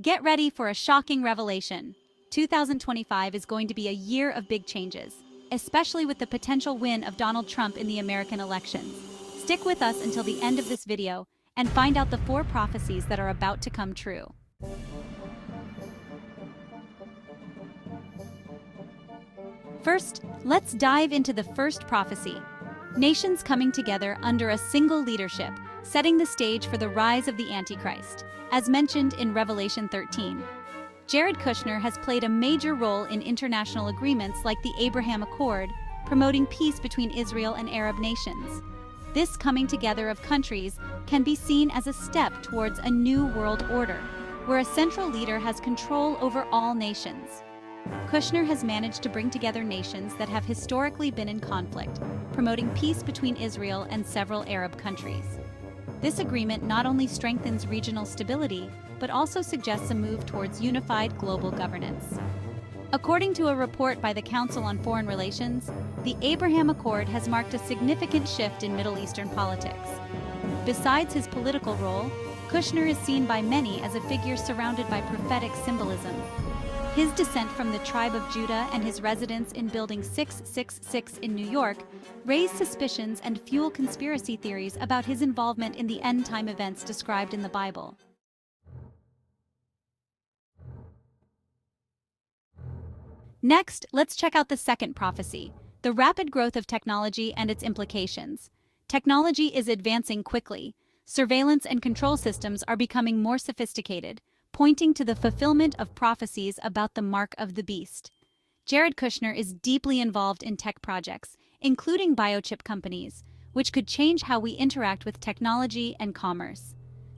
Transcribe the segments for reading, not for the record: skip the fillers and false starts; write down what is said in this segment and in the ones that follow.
Get ready for a shocking revelation. 2025 is going to be a year of big changes, especially with the potential win of Donald Trump in the American elections. Stick with us until the end of this video and find out the 4 prophecies that are about to come true. First, let's dive into the first prophecy. Nations coming together under a single leadership, setting the stage for the rise of the Antichrist, as mentioned in Revelation 13. Jared Kushner has played a major role in international agreements like the Abraham Accord, promoting peace between Israel and Arab nations. This coming together of countries can be seen as a step towards a new world order, where a central leader has control over all nations. Kushner has managed to bring together nations that have historically been in conflict, promoting peace between Israel and several Arab countries. This agreement not only strengthens regional stability, but also suggests a move towards unified global governance. According to a report by the Council on Foreign Relations, the Abraham Accord has marked a significant shift in Middle Eastern politics. Besides his political role, Kushner is seen by many as a figure surrounded by prophetic symbolism. His descent from the tribe of Judah and his residence in Building 666 in New York raise suspicions and fuel conspiracy theories about his involvement in the end-time events described in the Bible. Next, let's check out the second prophecy, the rapid growth of technology and its implications. Technology is advancing quickly. Surveillance and control systems are becoming more sophisticated, pointing to the fulfillment of prophecies about the mark of the beast. Jared Kushner is deeply involved in tech projects, including biochip companies, which could change how we interact with technology and commerce.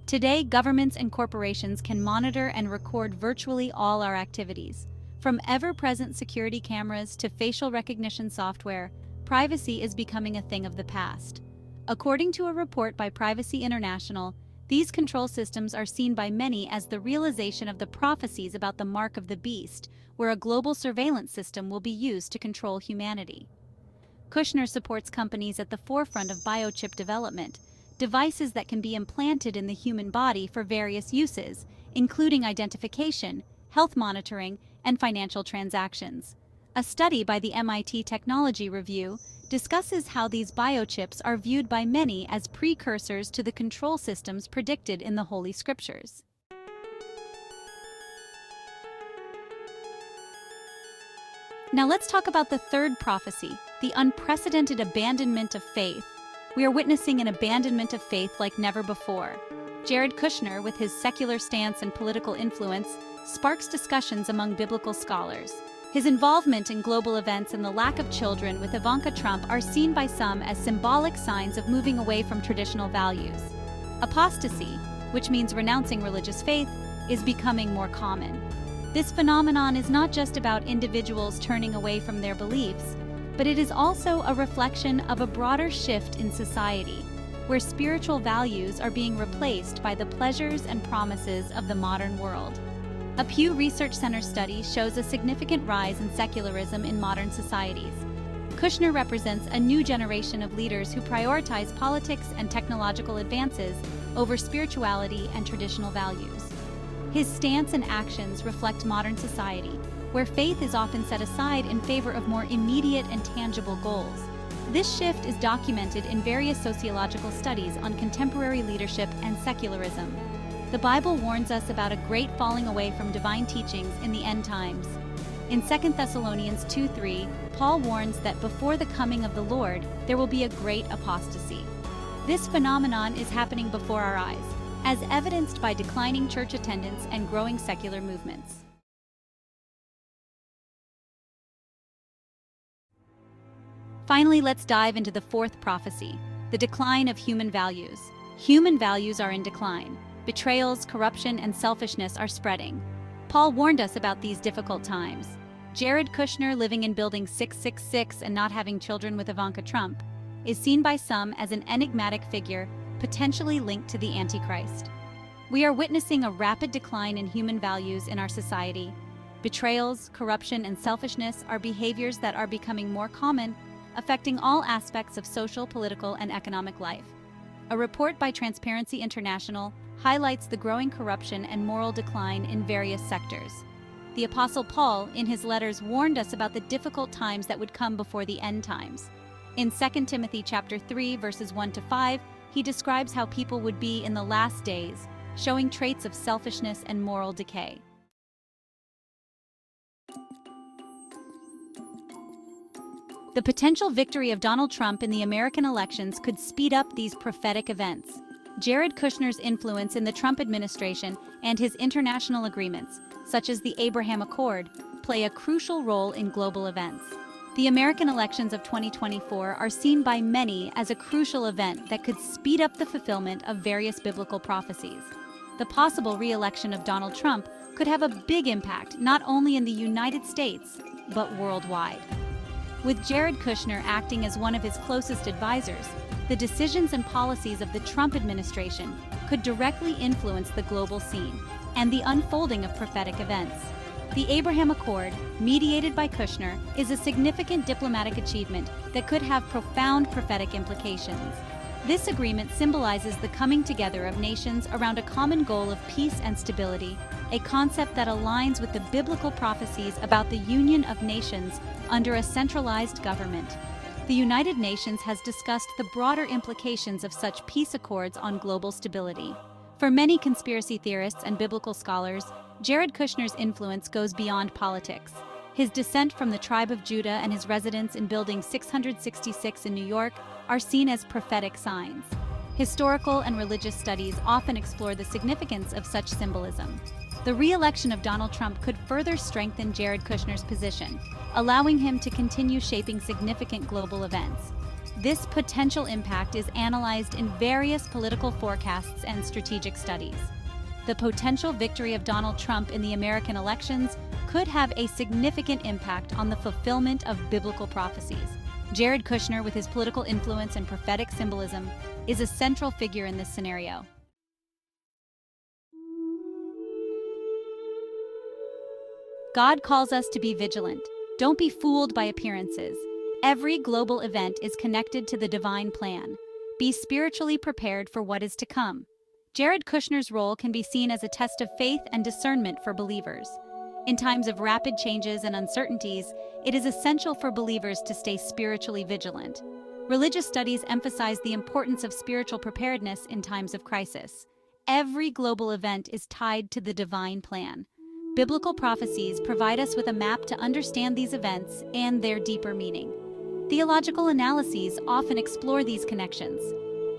Today, governments and corporations can monitor and record virtually all our activities. From ever-present security cameras to facial recognition software, privacy is becoming a thing of the past. According to a report by Privacy International, these control systems are seen by many as the realization of the prophecies about the mark of the beast, where a global surveillance system will be used to control humanity. Kushner supports companies at the forefront of biochip development, devices that can be implanted in the human body for various uses, including identification, health monitoring, and financial transactions. A study by the MIT Technology Review discusses how these biochips are viewed by many as precursors to the control systems predicted in the Holy Scriptures. Now let's talk about the third prophecy, the unprecedented abandonment of faith. We are witnessing an abandonment of faith like never before. Jared Kushner, with his secular stance and political influence, sparks discussions among biblical scholars. His involvement in global events and the lack of children with Ivanka Trump are seen by some as symbolic signs of moving away from traditional values. Apostasy, which means renouncing religious faith, is becoming more common. This phenomenon is not just about individuals turning away from their beliefs, but it is also a reflection of a broader shift in society, where spiritual values are being replaced by the pleasures and promises of the modern world. A Pew Research Center study shows a significant rise in secularism in modern societies. Kushner represents a new generation of leaders who prioritize politics and technological advances over spirituality and traditional values. His stance and actions reflect modern society, where faith is often set aside in favor of more immediate and tangible goals. This shift is documented in various sociological studies on contemporary leadership and secularism. The Bible warns us about a great falling away from divine teachings in the end times. In 2 Thessalonians 2:3, Paul warns that before the coming of the Lord, there will be a great apostasy. This phenomenon is happening before our eyes, as evidenced by declining church attendance and growing secular movements. Finally, let's dive into the fourth prophecy, the decline of human values. Human values are in decline. Betrayals, corruption, and selfishness are spreading. Paul warned us about these difficult times. Jared Kushner, living in Building 666 and not having children with Ivanka Trump, is seen by some as an enigmatic figure, potentially linked to the Antichrist. We are witnessing a rapid decline in human values in our society. Betrayals, corruption, and selfishness are behaviors that are becoming more common, affecting all aspects of social, political, and economic life. A report by Transparency International highlights the growing corruption and moral decline in various sectors. The Apostle Paul, in his letters, warned us about the difficult times that would come before the end times. In 2 Timothy chapter 3, verses 1-5, he describes how people would be in the last days, showing traits of selfishness and moral decay. The potential victory of Donald Trump in the American elections could speed up these prophetic events. Jared Kushner's influence in the Trump administration and his international agreements, such as the Abraham Accord, play a crucial role in global events. The American elections of 2024 are seen by many as a crucial event that could speed up the fulfillment of various biblical prophecies. The possible re-election of Donald Trump could have a big impact not only in the United States, but worldwide. With Jared Kushner acting as one of his closest advisors, the decisions and policies of the Trump administration could directly influence the global scene and the unfolding of prophetic events. The Abraham Accord, mediated by Kushner, is a significant diplomatic achievement that could have profound prophetic implications. This agreement symbolizes the coming together of nations around a common goal of peace and stability, a concept that aligns with the biblical prophecies about the union of nations under a centralized government. The United Nations has discussed the broader implications of such peace accords on global stability. For many conspiracy theorists and biblical scholars, Jared Kushner's influence goes beyond politics. His descent from the tribe of Judah and his residence in Building 666 in New York are seen as prophetic signs. Historical and religious studies often explore the significance of such symbolism. The re-election of Donald Trump could further strengthen Jared Kushner's position, allowing him to continue shaping significant global events. This potential impact is analyzed in various political forecasts and strategic studies. The potential victory of Donald Trump in the American elections could have a significant impact on the fulfillment of biblical prophecies. Jared Kushner, with his political influence and prophetic symbolism, is a central figure in this scenario. God calls us to be vigilant. Don't be fooled by appearances. Every global event is connected to the divine plan. Be spiritually prepared for what is to come. Jared Kushner's role can be seen as a test of faith and discernment for believers. In times of rapid changes and uncertainties, it is essential for believers to stay spiritually vigilant. Religious studies emphasize the importance of spiritual preparedness in times of crisis. Every global event is tied to the divine plan. Biblical prophecies provide us with a map to understand these events and their deeper meaning. Theological analyses often explore these connections.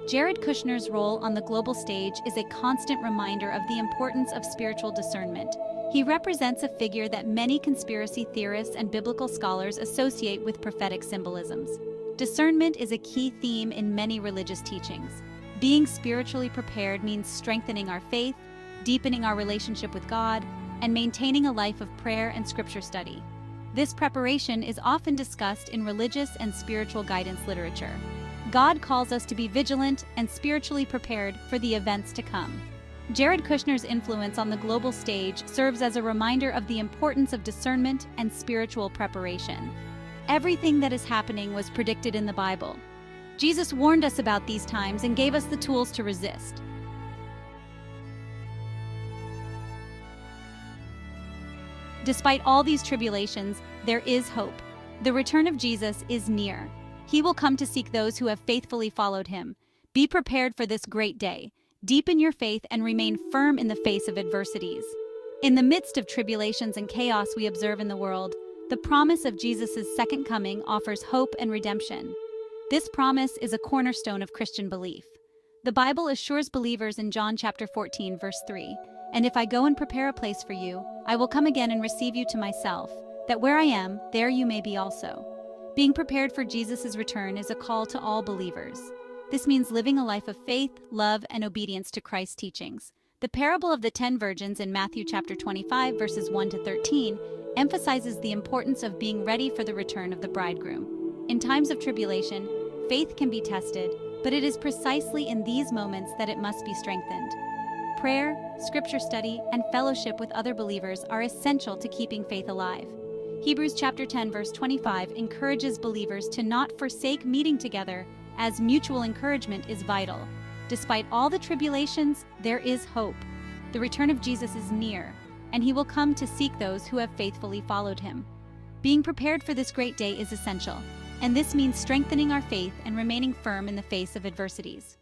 Jared Kushner's role on the global stage is a constant reminder of the importance of spiritual discernment. He represents a figure that many conspiracy theorists and biblical scholars associate with prophetic symbolisms. Discernment is a key theme in many religious teachings. Being spiritually prepared means strengthening our faith, deepening our relationship with God, and maintaining a life of prayer and scripture study. This preparation is often discussed in religious and spiritual guidance literature. God calls us to be vigilant and spiritually prepared for the events to come. Jared Kushner's influence on the global stage serves as a reminder of the importance of discernment and spiritual preparation. Everything that is happening was predicted in the Bible. Jesus warned us about these times and gave us the tools to resist. Despite all these tribulations, there is hope. The return of Jesus is near. He will come to seek those who have faithfully followed him. Be prepared for this great day. Deepen your faith and remain firm in the face of adversities. In the midst of tribulations and chaos we observe in the world, the promise of Jesus' second coming offers hope and redemption. This promise is a cornerstone of Christian belief. The Bible assures believers in John chapter 14, verse 3, "And if I go and prepare a place for you, I will come again and receive you to myself, that where I am, there you may be also." Being prepared for Jesus' return is a call to all believers. This means living a life of faith, love, and obedience to Christ's teachings. The parable of the 10 virgins in Matthew chapter 25, verses 1-13, emphasizes the importance of being ready for the return of the bridegroom. In times of tribulation, faith can be tested, but it is precisely in these moments that it must be strengthened. Prayer, scripture study, and fellowship with other believers are essential to keeping faith alive. Hebrews chapter 10 verse 25 encourages believers to not forsake meeting together, as mutual encouragement is vital. Despite all the tribulations, there is hope. The return of Jesus is near, and he will come to seek those who have faithfully followed him. Being prepared for this great day is essential, and this means strengthening our faith and remaining firm in the face of adversities.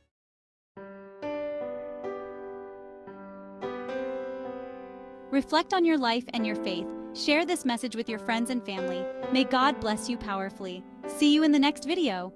Reflect on your life and your faith. Share this message with your friends and family. May God bless you powerfully. See you in the next video.